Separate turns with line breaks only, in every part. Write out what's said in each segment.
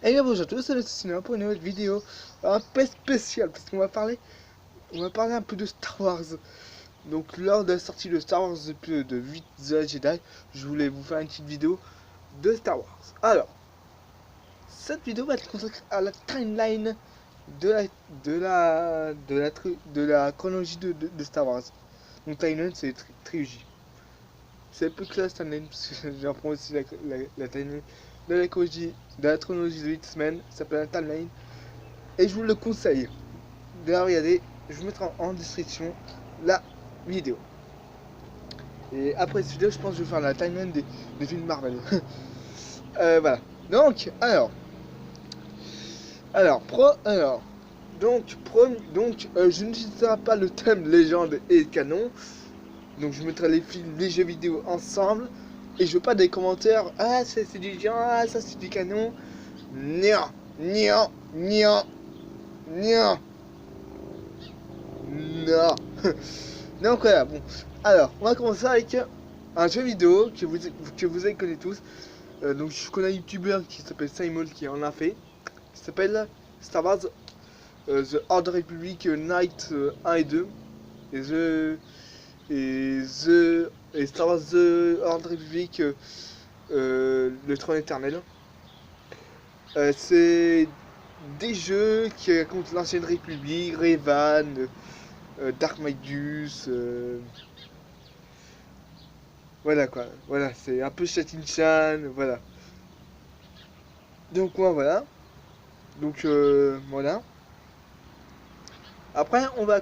Et bien bonjour à tous, c'est le cinéma pour une nouvelle vidéo un peu spéciale parce qu'on va parler un peu de Star Wars. Donc lors de la sortie de Star Wars de 8 The Jedi, je voulais vous faire une petite vidéo de Star Wars. Alors, cette vidéo va être consacrée à la timeline de la chronologie de Star Wars. Donc timeline c'est trilogie. C'est un peu classe timeline parce que j'en prends aussi la timeline de la chronologie de X-Men, ça s'appelle la timeline. Et je vous le conseille de la regarder. Je vous mettrai en description la vidéo. Et après cette vidéo, je pense que je vais faire la timeline des films Marvel. Voilà. Donc, je n'utiliserai pas le thème légende et canon. Donc, je mettrai les films, les jeux vidéo ensemble. Et je veux pas des commentaires. Ah, c'est du genre, ah, ça c'est du canon. Non, non, non, non. Non. Donc voilà, bon. Alors, on va commencer avec un jeu vidéo que vous avez connu tous. Donc je connais un youtubeur qui s'appelle Simon qui en a fait. Il s'appelle Star Wars The Old Republic Night 1 et 2. Et et Star Wars The Old Republic le trône éternel. C'est des jeux qui racontent l'ancienne République, Revan, Dark Magus, voilà quoi, voilà, c'est un peu Chatin-chan, voilà. Donc voilà, donc voilà. Après on va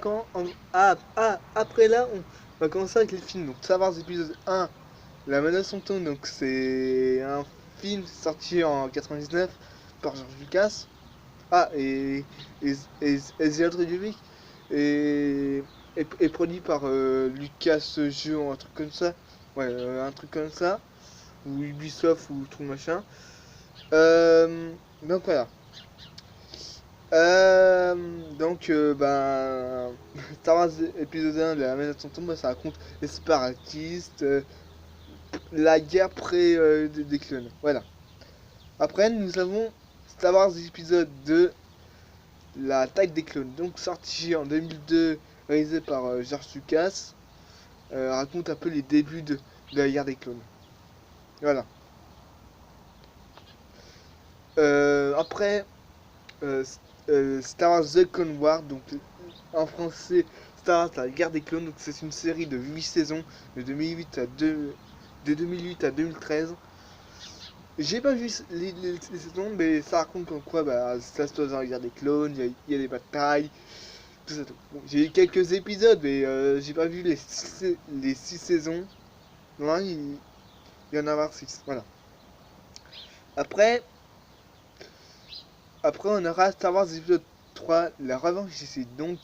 après là on va commencer avec les films. Donc Star Wars épisode 1, La menace fantôme, donc c'est un film sorti en 99 par George Lucas. Ah et The Old Republic est produit par Lucas Jeux ou un truc comme ça. Ouais, un truc comme ça. Ou Ubisoft ou tout machin. Donc voilà. Ben, Star Wars épisode 1 de la menace fantôme, ça raconte les séparatistes, la guerre près des clones. Voilà. Après, nous avons Star Wars épisode 2, l'attaque des clones. Donc sorti en 2002, réalisé par George Lucas, raconte un peu les débuts de la guerre des clones. Voilà. Après, Star Wars The Clone War, donc en français Star Wars la guerre des clones, donc c'est une série de 8 saisons de 2008 à 2013. J'ai pas vu les saisons, mais ça raconte comme quoi bah, ça se passe dans la guerre des clones, il y a des batailles, tout ça. Bon, j'ai eu quelques épisodes, mais j'ai pas vu les 6 saisons. Non, il y en a 6, voilà. Après, on aura Star Wars épisode 3, La Revanche des Sith. Donc,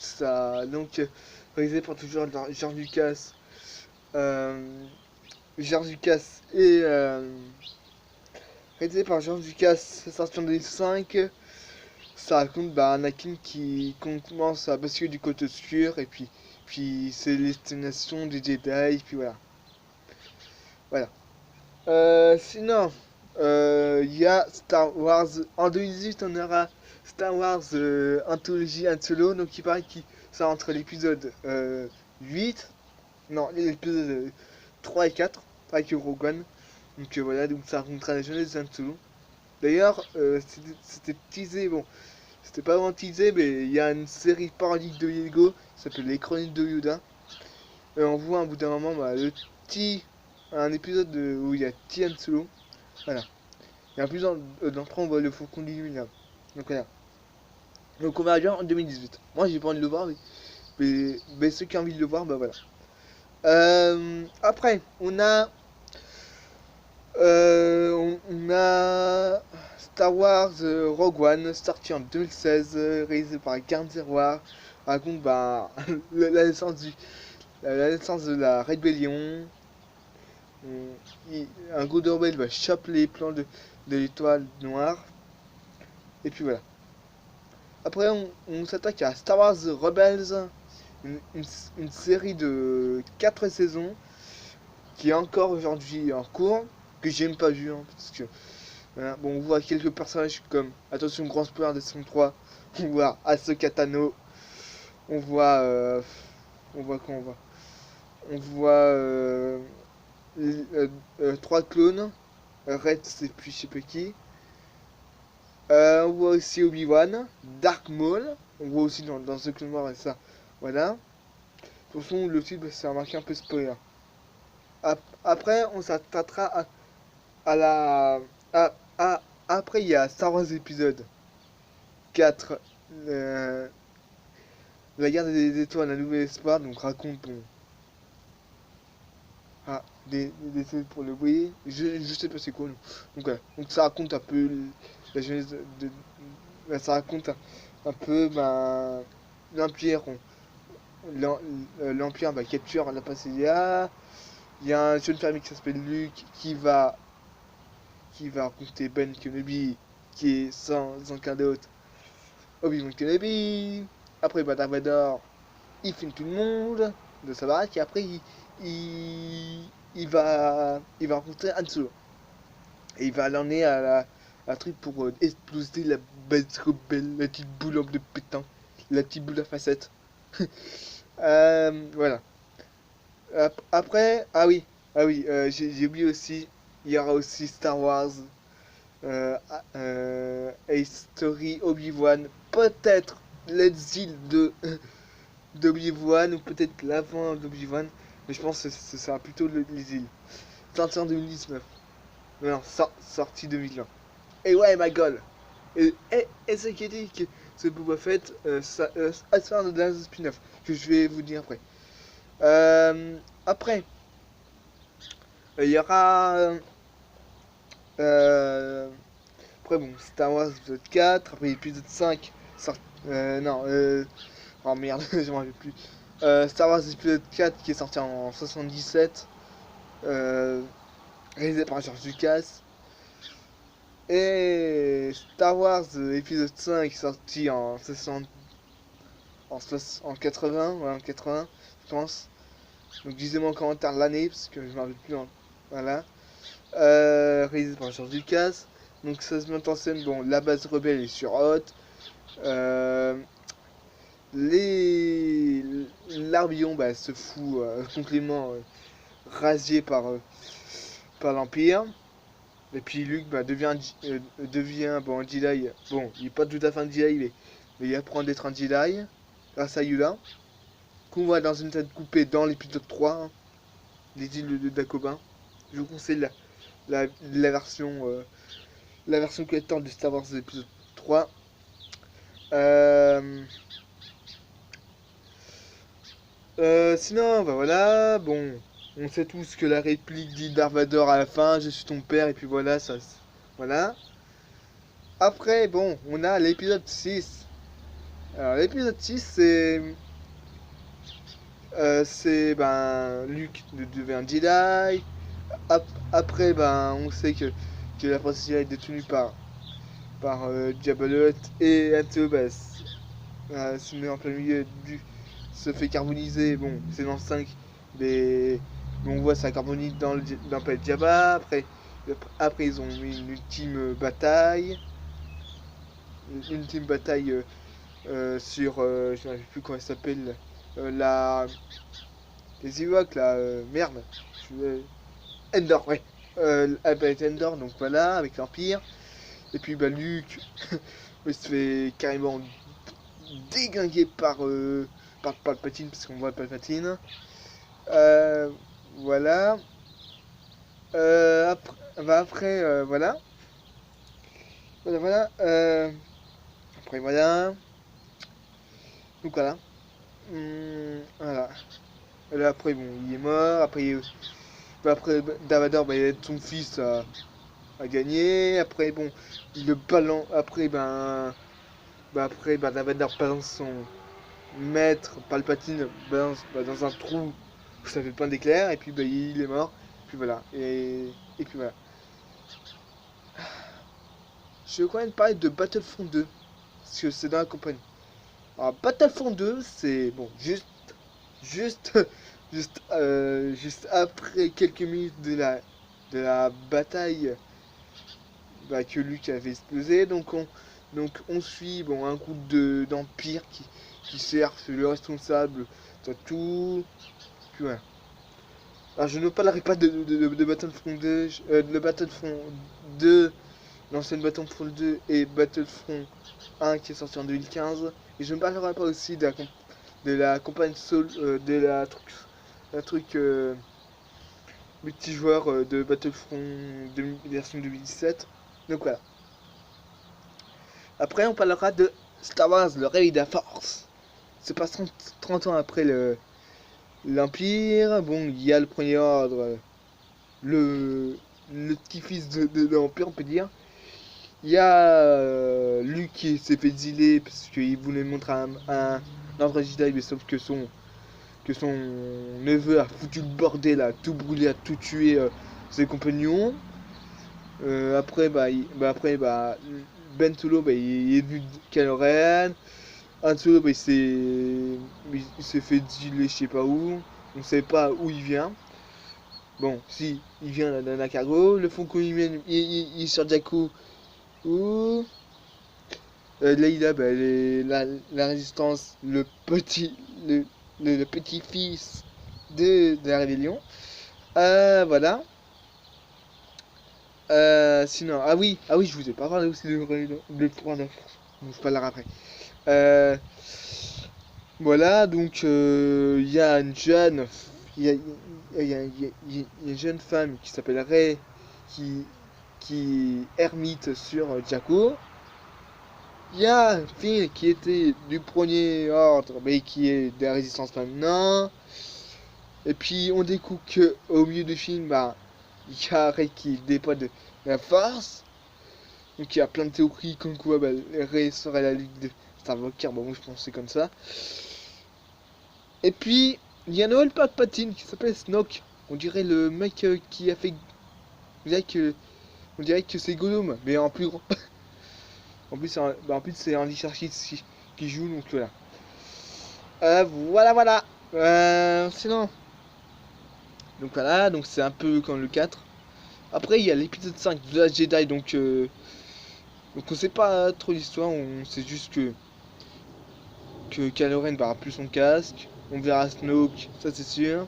réalisé par toujours George Lucas. George Lucas et. Réalisé par George Lucas, sorti en 2005. Ça raconte bah, Anakin qui commence à basculer du côté obscur. Et puis c'est l'estimation des Jedi. Et puis voilà. Voilà. Sinon, il y a Star Wars. En 2018, on aura Star Wars Anthology and Solo. Donc, il paraît que ça entre l'épisode 8. Non, l'épisode 3 et 4. Avec Rogue One. Donc, voilà. Donc, ça racontera la jeunesse de Han Solo. D'ailleurs, c'était teasé. Bon, c'était pas vraiment teasé, mais il y a une série parodique de Lego qui s'appelle Les Chroniques de Yoda. Et on voit à bout d'un moment bah, un épisode où il y a Han Solo. Voilà. Et en plus, dans 3, on voit le Faucon Illuminable. Donc voilà. Donc on va regarder en 2018. Moi, j'ai pas envie de le voir, mais ceux qui ont envie de le voir, bah voilà. Après, on a Star Wars Rogue One, sorti en 2016, réalisé par Garn Zerwar, raconte bah, la naissance de la rébellion. Un groupe de rebelles va choper les plans de l'étoile noire. Et puis voilà. Après, on s'attaque à Star Wars Rebels, une série de 4 saisons qui est encore aujourd'hui en cours, que j'ai même pas vu, hein, parce que Voilà. Bon, on voit quelques personnages comme, attention, grand spoiler de saison 3, on voit Ahsoka Tano, on voit, on voit quoi, on voit trois clones, Red, c'est puis je sais pas qui. On voit aussi Obi-Wan, Dark Maul, on voit aussi dans ce clone noir et ça, voilà. De toute façon, le film, c'est marqué un peu spoiler. Après, on s'attardera à la. à- à- après, il y a Star Wars épisode 4, La guerre des étoiles, un nouvel espoir, donc raconte bon. Ah, des étoiles pour le bruit. Je sais pas c'est quoi. Donc, voilà. Donc ça raconte un peu la jeunesse ça raconte un peu ben, l'Empire. L'Empire bah, capture la Passélia. Il y a un jeune fermier qui s'appelle Luke qui va rencontrer Ben Kenobi, qui est sans aucun doute Obi-Wan Kenobi. Après, bah, Darth Vader, il filme tout le monde de sa baraque. Et après, il va rencontrer Han Solo. Et il va l'emmener à la truc pour exploser la base rebelle, la petite boule de pétain, la petite boule à facettes. Voilà. Après, j'ai oublié aussi, il y aura aussi Star Wars, A Story Obi-Wan, peut-être l'exil de d'Obi-Wan ou peut-être l'avant d'Obi-Wan, mais je pense que ce sera plutôt l'exil. Sorti en 2019. Non, sorti 2020. Et ouais, ma gueule. Et ce qui dit que ce Boba Fett, ça va se faire dans un spin-off que je vais vous dire après. Après, il y aura euh, après bon Star Wars épisode 4, après épisode 5 sort, non oh merde, je m'en rappelle plus. Star Wars épisode 4 qui est sorti en 77, réalisé par George Lucas. Et Star Wars épisode 5 sorti en 60, en 80, ouais, en 80, je pense. Donc disez-moi en commentaire l'année, parce que je m'en rappelle plus. Voilà. Réalisé par George Lucas. Donc ça se met en scène, bon, la base rebelle est sur Hoth. Euh, L'Arbion bah, se fout complètement rasié par l'Empire. Et puis Luke bah, devient bon, un Jedi. Bon, il n'est pas tout à fait un Jedi, mais il apprend d'être un Jedi grâce à Yoda. Qu'on voit dans une tête coupée dans l'épisode 3, hein, les îles de Dagobah. Je vous conseille la version collector de Star Wars épisode 3. Euh, Sinon, bah voilà, bon, on sait tous que la réplique dit Darth Vader à la fin, je suis ton père, et puis voilà, ça, voilà. Après, bon, on a l'épisode 6. Alors, l'épisode 6, c'est, ben, Luke devient Jedi. Après, ben, on sait que la princesse Jedi est détenue par Jabba the Hutt, et Ateo, bah, se met en plein milieu se fait carboniser. Bon, c'est dans le 5, mais on voit ça carbonise dans le palais de Jabba. Après, ils ont mis une ultime bataille. Une ultime bataille sur. Je ne sais plus comment elle s'appelle. Les Ewoks, là. Merde. Endor, ouais. La planète Endor, donc voilà, avec l'Empire. Et puis, bah, Luke, il se fait carrément déglinguer par Palpatine, parce qu'on voit Palpatine. Euh, voilà. Voilà. Voilà. Après, voilà. Donc, voilà. Voilà. Et là, après, bon, il est mort. Après Davador, bah, il aide son fils à gagner. Après, bon, il le balance. Après, Davador balance son maître Palpatine balance, dans un trou où ça fait plein d'éclairs. Et puis, bah, il est mort. Puis voilà. Et puis voilà. Je vais quand même parler de Battlefront 2. Parce que c'est dans la campagne. Alors, Battlefront 2, c'est bon, juste, juste après quelques minutes de la bataille que Luke avait explosé. Donc on suit bon, un groupe d'empire qui cherche le responsable de tout. Puis voilà. Alors je ne parlerai pas de Battlefront 2, de Battlefront 2, l'ancienne Battlefront 2 et Battlefront 1 qui est sorti en 2015. Et je ne parlerai pas aussi de la campagne Soul, de la truc multijoueur de Battlefront version 2017. Donc voilà. Après on parlera de Star Wars, le réveil de la force. Se passe 30 ans après l'Empire. Bon, il y a le Premier Ordre, le petit-fils de l'Empire, on peut dire. Il y a Luke qui s'est fait exiler parce qu'il voulait montrer un ordre Jedi, mais sauf que son neveu a foutu le bordel, a tout brûlé, a tout tué ses compagnons. Après, Ben Solo, il est venu de Kylo Ren. Han Solo, il s'est fait exiler je sais pas où. On ne sait pas où il vient. Bon, si, il vient d'un cargo. Le Faucon humain, il est sur Jakku. Ou Leïla, elle est la résistance, le petit-fils de la rébellion. Voilà. Sinon, je vous ai pas parlé aussi de pouvoir de force. Bon, je parlerai après. Voilà, donc il y a une jeune, il y a, il y a- il y a- il y a une jeune femme qui s'appelle Rey, qui ermite sur Jakku. Il y a Finn qui était du premier ordre, mais qui est de la résistance maintenant. Et puis on découvre que au milieu du film, il y a Rey qui déploie de la force. Donc il y a plein de théories comme quoi Rey serait la ligue de Skywalker. Bon, moi je pensais comme ça. Et puis il y a Noël Palpatine qui s'appelle Snoke. On dirait le mec qui a fait. On dirait que c'est Gollum, mais en plus grand. En plus c'est Andy Serkis qui joue, donc voilà. Voilà. Sinon. Donc voilà, donc c'est un peu comme le 4. Après il y a l'épisode 5 de la Jedi, donc on sait pas trop l'histoire, on sait juste que Kylo Ren aura plus son casque. On verra Snoke, ça c'est sûr.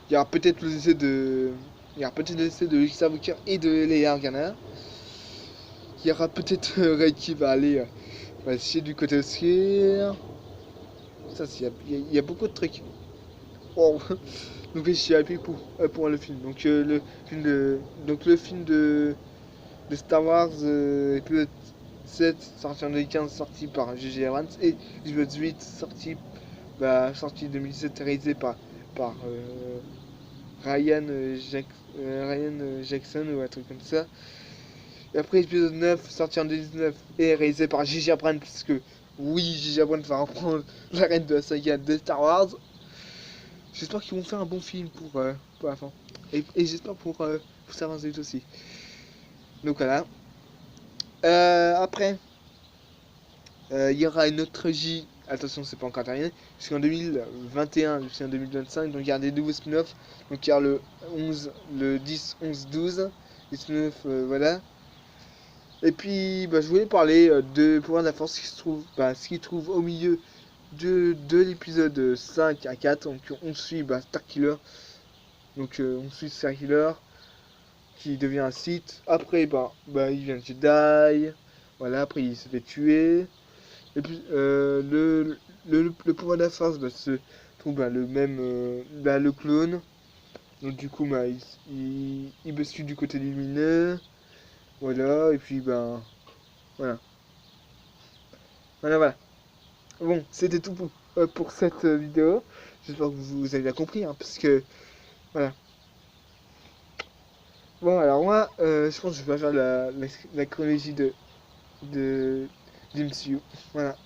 Il y aura peut-être les essais de. Il y aura peut-être les essais de Luke Skywalker et de Leia Organa. Il y aura peut-être Rey qui va aller chier du côté obscur. Ça, il y a beaucoup de trucs. Oh. Donc je suis happy pour le film. Le film de Star Wars épisode 7 sorti en 2015 sorti par J.J. Abrams et épisode 8 sorti 2017 réalisé par Ryan, Ryan Jackson ou un truc comme ça. Et après épisode 9 sorti en 2019 et réalisé par J.J. Abrams, parce que oui, J.J. Abrams va reprendre la reine de la saga de Star Wars. J'espère qu'ils vont faire un bon film pour la fin. Et j'espère pour Star Wars 8 aussi. Donc voilà. Après, il y aura une autre trilogie. Attention, c'est pas encore terminé. Jusqu'en 2021, jusqu'en 2025. Donc il y a des nouveaux spin-offs. Donc il y a le 10, 11, 12. Les spin-offs, voilà. Et puis, je voulais parler de Pouvoir de la Force ce qui se trouve au milieu de l'épisode 5 à 4. Donc on suit Starkiller. Donc on suit Starkiller qui devient un Sith. Après, il vient Jedi. Voilà, après il se fait tuer. Et puis le pouvoir de la force se trouve le même le clone. Donc du coup il bascule du côté lumineux. Voilà, et puis voilà. Voilà. Bon, c'était tout pour cette vidéo. J'espère que vous avez bien compris, hein, parce que voilà. Bon, alors moi, je pense que je vais faire la chronologie de d'MCU. Voilà.